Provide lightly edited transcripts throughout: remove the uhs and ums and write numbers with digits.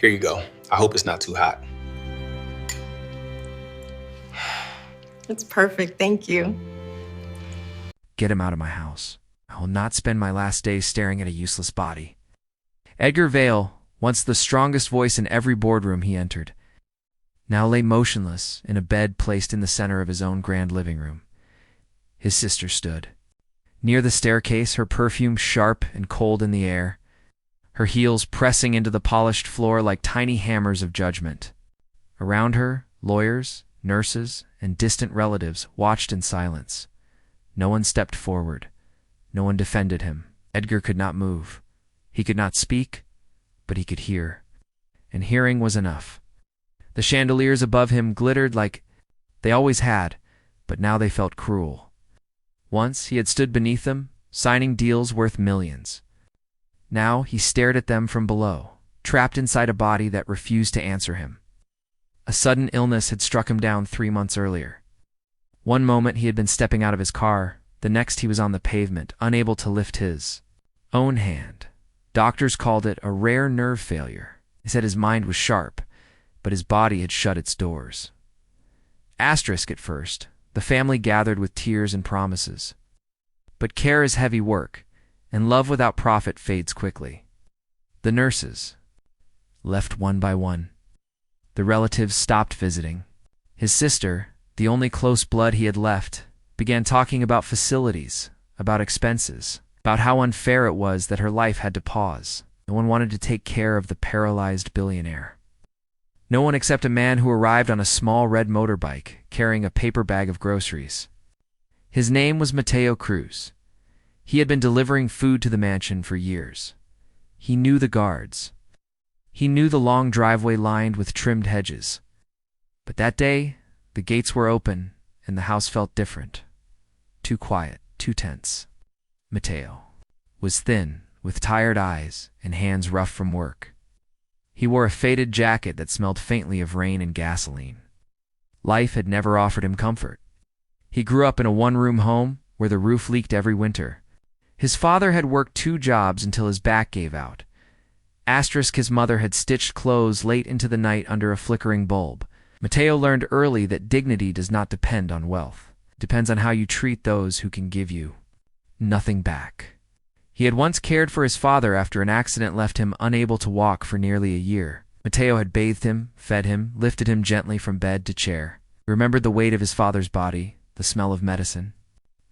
Here you go. I hope it's not too hot. It's perfect, thank you. Get him out of my house. I will not spend my last days staring at a useless body. Edgar Vale, once the strongest voice in every boardroom he entered, now lay motionless in a bed placed in the center of his own grand living room. His sister stood near the staircase, her perfume sharp and cold in the air, her heels pressing into the polished floor like tiny hammers of judgment. Around her, lawyers, nurses, and distant relatives watched in silence. No one stepped forward. No one defended him. Edgar could not move. He could not speak, but he could hear. And hearing was enough. The chandeliers above him glittered like they always had, but now they felt cruel. Once he had stood beneath them, signing deals worth millions. Now he stared at them from below, trapped inside a body that refused to answer him. A sudden illness had struck him down 3 months earlier. One moment he had been stepping out of his car, the next he was on the pavement, unable to lift his own hand. Doctors called it a rare nerve failure. They said his mind was sharp, but his body had shut its doors. Asterisk at first, the family gathered with tears and promises. But care is heavy work, and love without profit fades quickly. The nurses left one by one. The relatives stopped visiting. His sister, the only close blood he had left, began talking about facilities, about expenses, about how unfair it was that her life had to pause. No one wanted to take care of the paralyzed billionaire. No one except a man who arrived on a small red motorbike, carrying a paper bag of groceries. His name was Mateo Cruz. He had been delivering food to the mansion for years. He knew the guards. He knew the long driveway lined with trimmed hedges. But that day, the gates were open, and the house felt different. Too quiet, too tense. Mateo was thin, with tired eyes and hands rough from work. He wore a faded jacket that smelled faintly of rain and gasoline. Life had never offered him comfort. He grew up in a one-room home where the roof leaked every winter. His father had worked 2 jobs until his back gave out. Asterisk his mother had stitched clothes late into the night under a flickering bulb. Mateo learned early that dignity does not depend on wealth. It depends on how you treat those who can give you nothing back. He had once cared for his father after an accident left him unable to walk for nearly a year. Mateo had bathed him, fed him, lifted him gently from bed to chair. He remembered the weight of his father's body, the smell of medicine.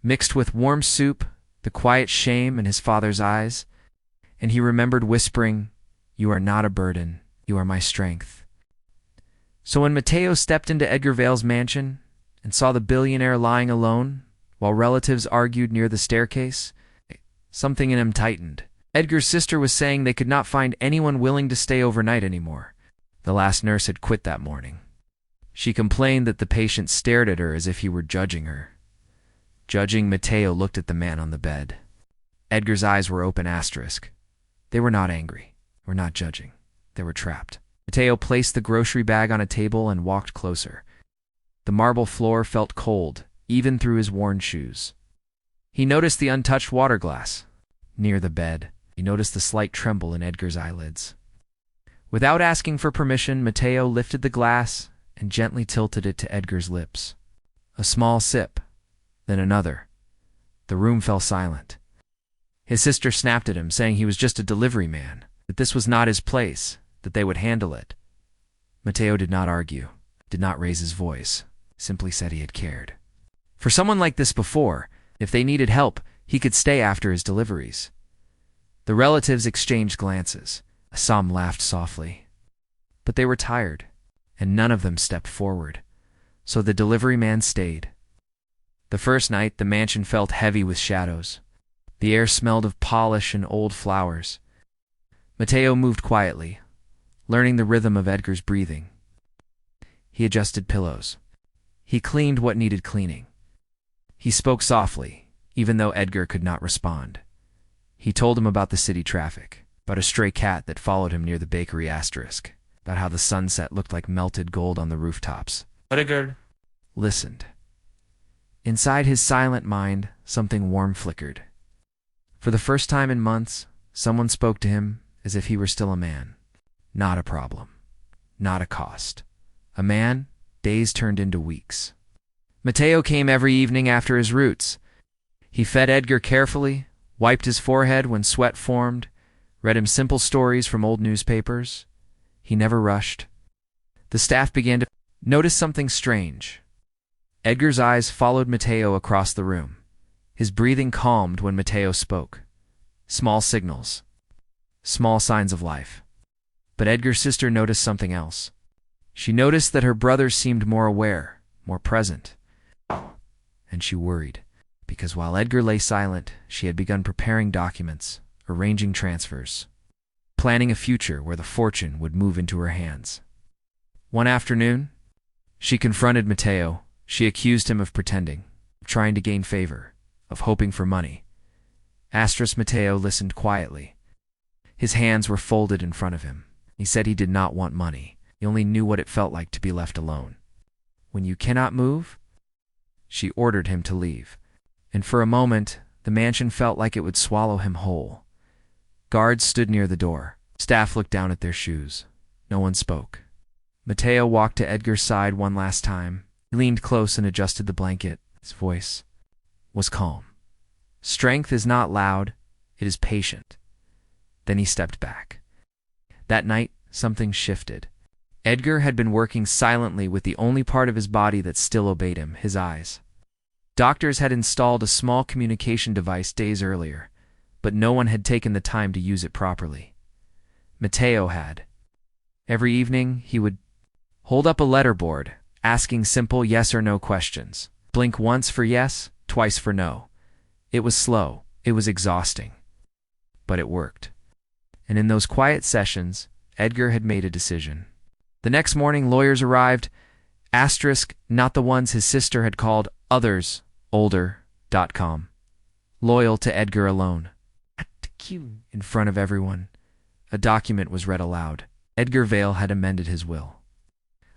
Mixed with warm soup, the quiet shame in his father's eyes, and he remembered whispering, "You are not a burden, you are my strength." So when Mateo stepped into Edgar Vale's mansion and saw the billionaire lying alone, while relatives argued near the staircase, something in him tightened. Edgar's sister was saying they could not find anyone willing to stay overnight anymore. The last nurse had quit that morning. She complained that the patient stared at her as if he were judging her. Judging, Mateo looked at the man on the bed. Edgar's eyes were open asterisk. They were not angry, were not judging. They were trapped. Mateo placed the grocery bag on a table and walked closer. The marble floor felt cold, even through his worn shoes. He noticed the untouched water glass. Near the bed, he noticed the slight tremble in Edgar's eyelids. Without asking for permission, Mateo lifted the glass and gently tilted it to Edgar's lips. A small sip, then another. The room fell silent. His sister snapped at him, saying he was just a delivery man, that this was not his place, that they would handle it. Mateo did not argue, did not raise his voice, simply said he had cared. For someone like this before, if they needed help, he could stay after his deliveries. The relatives exchanged glances. Assam laughed softly. But they were tired, and none of them stepped forward, so the delivery man stayed. The first night, the mansion felt heavy with shadows. The air smelled of polish and old flowers. Mateo moved quietly, learning the rhythm of Edgar's breathing. He adjusted pillows. He cleaned what needed cleaning. He spoke softly, even though Edgar could not respond. He told him about the city traffic, about a stray cat that followed him near the bakery asterisk, about how the sunset looked like melted gold on the rooftops. Edgar listened. Inside his silent mind, something warm flickered. For the first time in months, someone spoke to him as if he were still a man. Not a problem. Not a cost. A man, days turned into weeks. Mateo came every evening after his routes. He fed Edgar carefully, wiped his forehead when sweat formed, read him simple stories from old newspapers. He never rushed. The staff began to notice something strange. Edgar's eyes followed Mateo across the room. His breathing calmed when Mateo spoke. Small signals. Small signs of life. But Edgar's sister noticed something else. She noticed that her brother seemed more aware, more present. And she worried, because while Edgar lay silent, she had begun preparing documents, arranging transfers, planning a future where the fortune would move into her hands. One afternoon, she confronted Mateo. She accused him of pretending, of trying to gain favor, of hoping for money. Mateo listened quietly. His hands were folded in front of him. He said he did not want money. He only knew what it felt like to be left alone. When you cannot move, she ordered him to leave. And for a moment, the mansion felt like it would swallow him whole. Guards stood near the door. Staff looked down at their shoes. No one spoke. Mateo walked to Edgar's side one last time. He leaned close and adjusted the blanket. His voice was calm. Strength is not loud, it is patient. Then he stepped back. That night, something shifted. Edgar had been working silently with the only part of his body that still obeyed him, his eyes. Doctors had installed a small communication device days earlier, but no one had taken the time to use it properly. Mateo had. Every evening, he would hold up a letterboard, asking simple yes or no questions. Blink once for yes, twice for no. It was slow, it was exhausting. But it worked. And in those quiet sessions, Edgar had made a decision. The next morning, lawyers arrived, not the ones his sister had called others, older.com. Loyal to Edgar alone. In front of everyone, a document was read aloud. Edgar Vale had amended his will.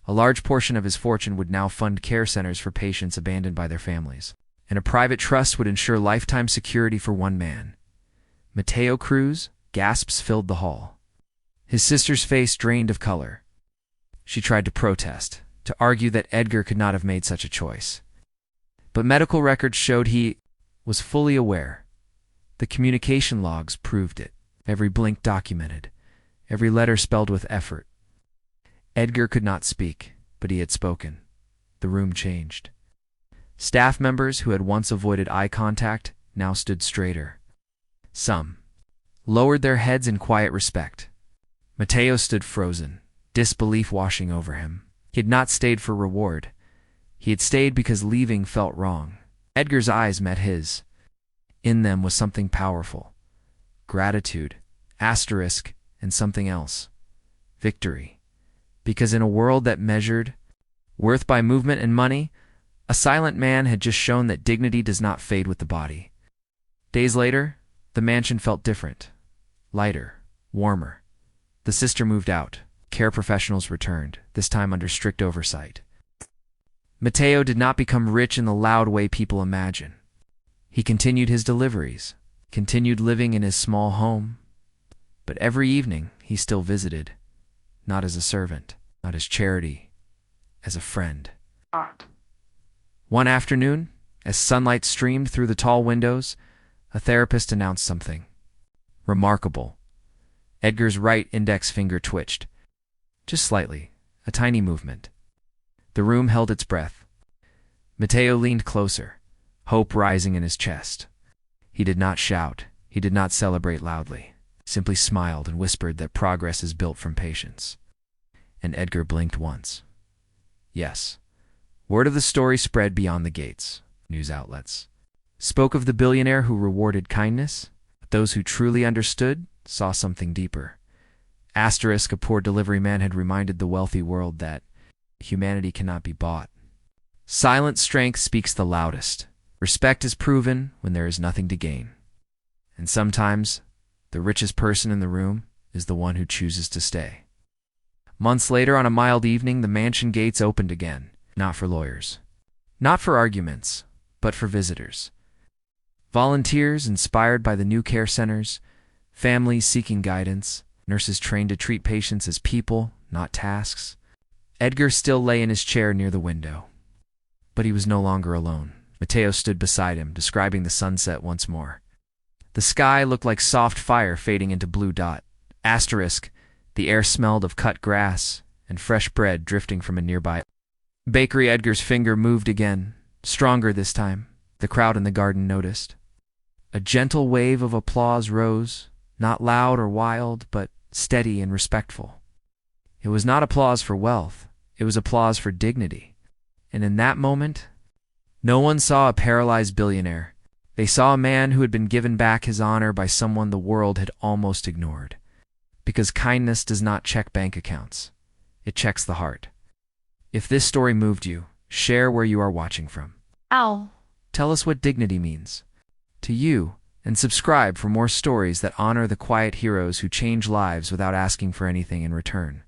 A large portion of his fortune would now fund care centers for patients abandoned by their families, and a private trust would ensure lifetime security for one man. Mateo Cruz, gasps filled the hall. His sister's face drained of color. She tried to protest, to argue that Edgar could not have made such a choice. But medical records showed he was fully aware. The communication logs proved it. Every blink documented. Every letter spelled with effort. Edgar could not speak, but he had spoken. The room changed. Staff members who had once avoided eye contact now stood straighter. Some lowered their heads in quiet respect. Mateo stood frozen, disbelief washing over him. He had not stayed for reward. He had stayed because leaving felt wrong. Edgar's eyes met his. In them was something powerful. Gratitude, and something else. Victory. Because in a world that measured worth by movement and money, a silent man had just shown that dignity does not fade with the body. Days later, the mansion felt different. Lighter, warmer. The sister moved out. Care professionals returned, this time under strict oversight. Mateo did not become rich in the loud way people imagine. He continued his deliveries, continued living in his small home. But every evening, he still visited, not as a servant, not as charity, as a friend. One afternoon, as sunlight streamed through the tall windows, a therapist announced something remarkable. Edgar's right index finger twitched. Just slightly, a tiny movement. The room held its breath. Mateo leaned closer, hope rising in his chest. He did not shout. He did not celebrate loudly. Simply smiled and whispered that progress is built from patience. And Edgar blinked once. Yes. Word of the story spread beyond the gates. News outlets spoke of the billionaire who rewarded kindness, but those who truly understood saw something deeper. A poor delivery man had reminded the wealthy world that humanity cannot be bought. Silent strength speaks the loudest. Respect is proven when there is nothing to gain. And sometimes, the richest person in the room is the one who chooses to stay. Months later, on a mild evening, the mansion gates opened again, not for lawyers, not for arguments, but for visitors. Volunteers inspired by the new care centers, families seeking guidance, nurses trained to treat patients as people, not tasks. Edgar still lay in his chair near the window. But he was no longer alone. Mateo stood beside him, describing the sunset once more. The sky looked like soft fire fading into blue dot. Asterisk, the air smelled of cut grass and fresh bread drifting from a nearby bakery. Edgar's finger moved again, stronger this time. The crowd in the garden noticed. A gentle wave of applause rose, not loud or wild, but steady and respectful. It was not applause for wealth, it was applause for dignity. And in that moment, no one saw a paralyzed billionaire. They saw a man who had been given back his honor by someone the world had almost ignored. Because kindness does not check bank accounts. It checks the heart. If this story moved you, share where you are watching from. Ow. Tell us what dignity means to you, and subscribe for more stories that honor the quiet heroes who change lives without asking for anything in return.